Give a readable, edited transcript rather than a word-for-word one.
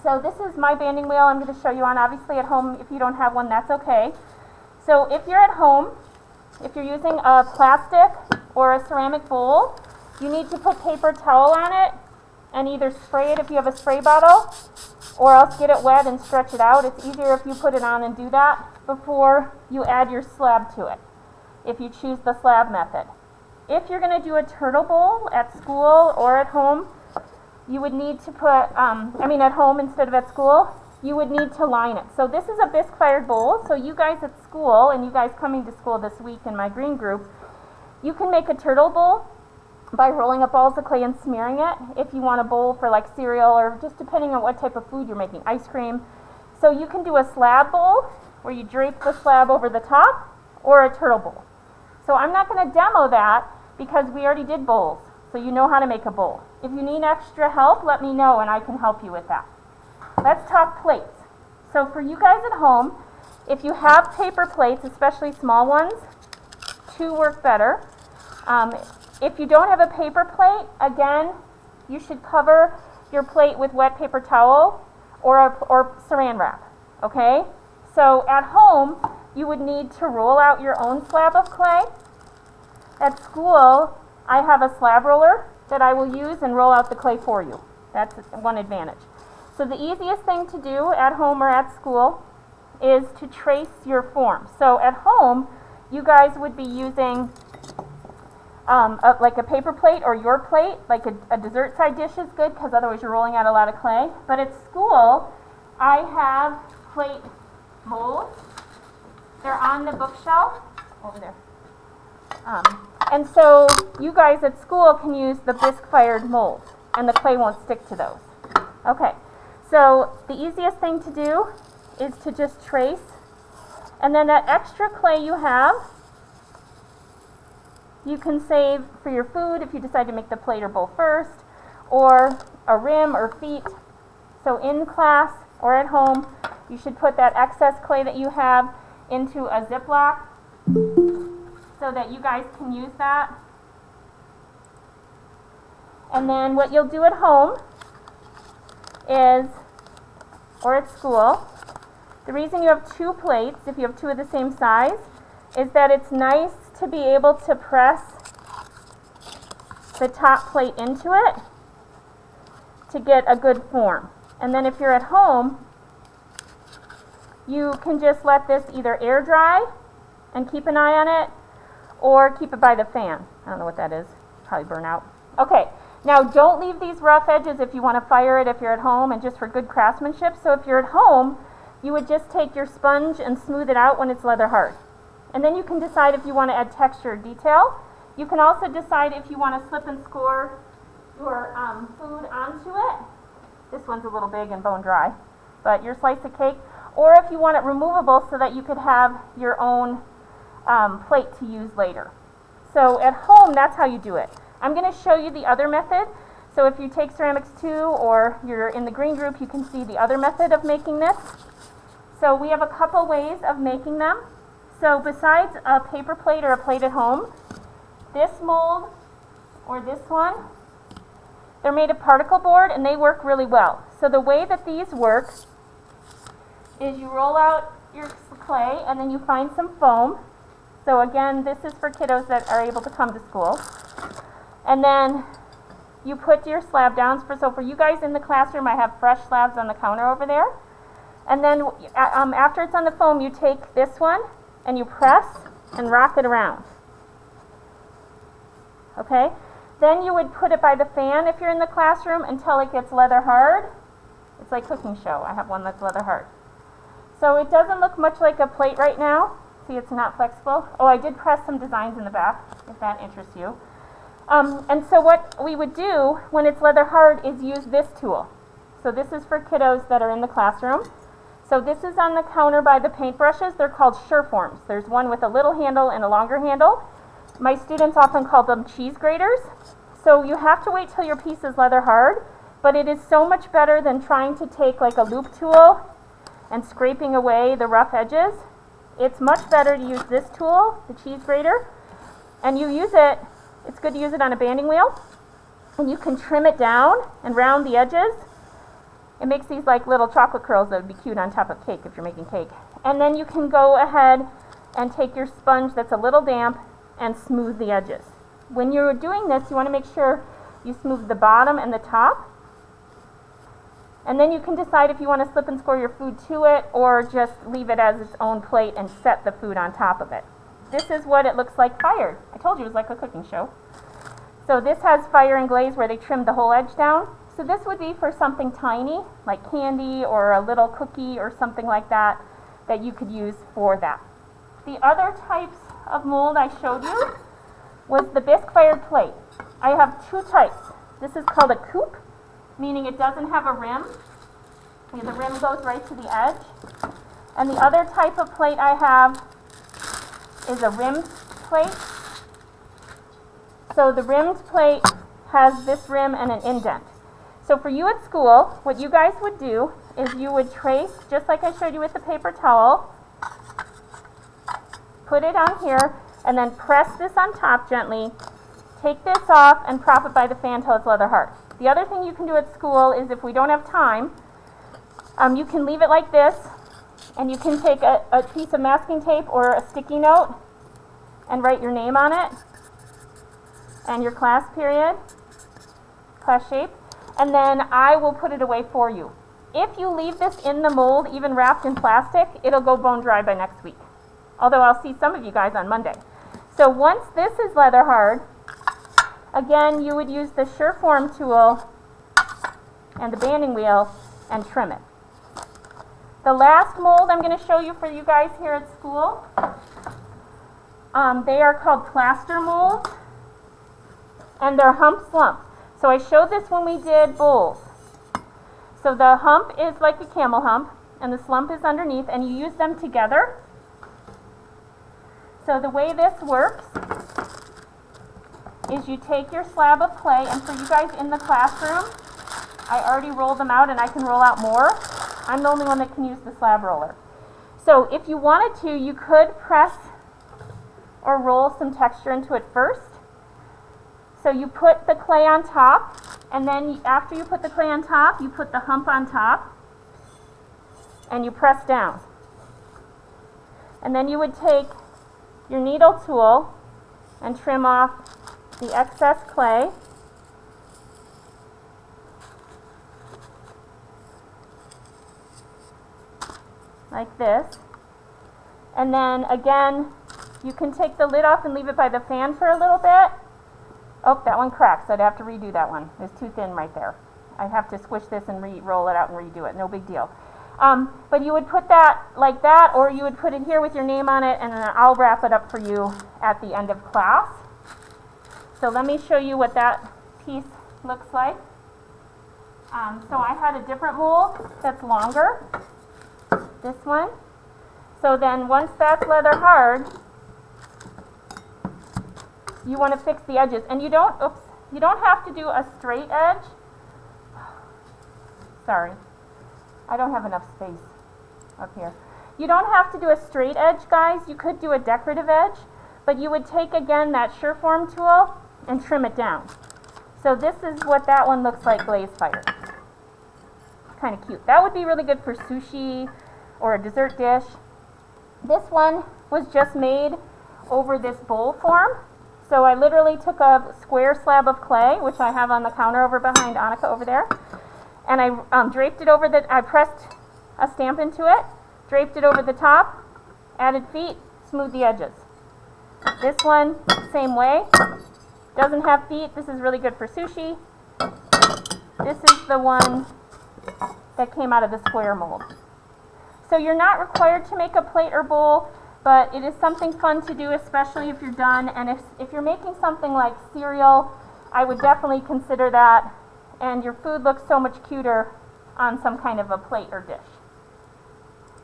So this is my banding wheel I'm going to show you on. Obviously at home, if you don't have one, that's okay. So if you're at home, if you're using a plastic or a ceramic bowl, you need to put paper towel on it and either spray it if you have a spray bottle, or else get it wet and stretch it out. It's easier if you put it on and do that before you add your slab to it, if you choose the slab method. If you're going to do a turtle bowl at school or at home, you would need to put, at home instead of at school, you would need to line it. So this is a bisque-fired bowl, so you guys at school, and you guys coming to school this week in my green group, you can make a turtle bowl by rolling up balls of clay and smearing it, if you want a bowl for like cereal, or just depending on what type of food you're making, ice cream. So you can do a slab bowl, where you drape the slab over the top, or a turtle bowl. So I'm not going to demo that, because we already did bowls, so you know how to make a bowl. If you need extra help, let me know and I can help you with that. Let's talk plates. So for you guys at home, if you have paper plates, especially small ones, 2 work better. If you don't have a paper plate, again, you should cover your plate with wet paper towel or saran wrap, okay? So at home, you would need to roll out your own slab of clay. At school, I have a slab roller that I will use and roll out the clay for you. That's one advantage. So the easiest thing to do at home or at school is to trace your form. So at home, you guys would be using like a paper plate or your plate, like a dessert side dish is good, because otherwise you're rolling out a lot of clay. But at school, I have plate molds. They're on the bookshelf over there. And so you guys at school can use the bisque-fired molds, and the clay won't stick to those. Okay, so the easiest thing to do is to just trace, and then that extra clay you have, you can save for your food if you decide to make the plate or bowl first, or a rim or feet. So in class or at home, you should put that excess clay that you have into a Ziploc so that you guys can use that. And then what you'll do at home is, or at school, the reason you have 2 plates, if you have 2 of the same size, is that it's nice to be able to press the top plate into it to get a good form. And then if you're at home, you can just let this either air dry and keep an eye on it, or keep it by the fan. I don't know what that is, probably burn out. Okay, now don't leave these rough edges if you want to fire it if you're at home, and just for good craftsmanship. So if you're at home, you would just take your sponge and smooth it out when it's leather hard. And then you can decide if you want to add texture or detail. You can also decide if you want to slip and score your food onto it. This one's a little big and bone dry, but your slice of cake. Or if you want it removable so that you could have your own plate to use later. So at home, that's how you do it. I'm going to show you the other method. So if you take Ceramics 2 or you're in the green group, you can see the other method of making this. So we have a couple ways of making them. So besides a paper plate or a plate at home, this mold or this one, they're made of particle board and they work really well. So the way that these work is you roll out your clay and then you find some foam. So again, this is for kiddos that are able to come to school. And then you put your slab down. So for you guys in the classroom, I have fresh slabs on the counter over there. And then after it's on the foam, you take this one and you press and rock it around. Okay? Then you would put it by the fan if you're in the classroom until it gets leather hard. It's like cooking show. I have one that's leather hard. So it doesn't look much like a plate right now. See, it's not flexible. Oh, I did press some designs in the back, if that interests you. And so what we would do when it's leather hard is use this tool. So this is for kiddos that are in the classroom. So this is on the counter by the paintbrushes. They're called Sureforms. There's one with a little handle and a longer handle. My students often call them cheese graters. So you have to wait till your piece is leather hard, but it is so much better than trying to take like a loop tool and scraping away the rough edges. It's much better to use this tool, the cheese grater, and you use it, it's good to use it on a banding wheel, and you can trim it down and round the edges It makes these like little chocolate curls that would be cute on top of cake if you're making cake. And then you can go ahead and take your sponge that's a little damp and smooth the edges. When you're doing this, you want to make sure you smooth the bottom and the top. And then you can decide if you want to slip and score your food to it or just leave it as its own plate and set the food on top of it. This is what it looks like fired. I told you it was like a cooking show. So this has fire and glaze where they trimmed the whole edge down. So this would be for something tiny, like candy or a little cookie or something like that, that you could use for that. The other types of mold I showed you was the bisque fired plate. I have two types. This is called a coupe, meaning it doesn't have a rim. The rim goes right to the edge. And the other type of plate I have is a rimmed plate. So the rimmed plate has this rim and an indent. So for you at school, what you guys would do is you would trace, just like I showed you with the paper towel, put it on here, and then press this on top gently, take this off, and prop it by the fan till it's leather hard. The other thing you can do at school is if we don't have time, you can leave it like this, and you can take a piece of masking tape or a sticky note and write your name on it and your class period, class shape, and then I will put it away for you. If you leave this in the mold, even wrapped in plastic, it'll go bone dry by next week. Although I'll see some of you guys on Monday. So once this is leather hard, again, you would use the Surform tool and the banding wheel and trim it. The last mold I'm going to show you for you guys here at school, they are called plaster molds, and they're hump slump. So I showed this when we did bowls. So the hump is like a camel hump, and the slump is underneath, and you use them together. So the way this works is you take your slab of clay, and for you guys in the classroom, I already rolled them out and I can roll out more. I'm the only one that can use the slab roller. So if you wanted to, you could press or roll some texture into it first. So you put the clay on top, and then after you put the clay on top, you put the hump on top, and you press down. And then you would take your needle tool and trim off the excess clay. Like this. And then again, you can take the lid off and leave it by the fan for a little bit. Oh, that one cracked, so I'd have to redo that one. It's too thin right there. I'd have to squish this and roll it out and redo it. No big deal. But you would put that like that, or you would put it here with your name on it, and then I'll wrap it up for you at the end of class. So let me show you what that piece looks like. So I had a different mold that's longer. This one. So then once that's leather hard, you want to fix the edges. And you don't have to do a straight edge. Sorry. I don't have enough space up here. You don't have to do a straight edge, guys. You could do a decorative edge, but you would take again that Surform tool and trim it down. So this is what that one looks like glaze fired. Kind of cute. That would be really good for sushi or a dessert dish. This one was just made over this bowl form. So I literally took a square slab of clay, which I have on the counter over behind Annika over there, and I draped it over I pressed a stamp into it, draped it over the top, added feet, smoothed the edges. This one, same way, doesn't have feet. This is really good for sushi. This is the one that came out of the square mold. So you're not required to make a plate or bowl, but it is something fun to do, especially if you're done. And if you're making something like cereal, I would definitely consider that. And your food looks so much cuter on some kind of a plate or dish.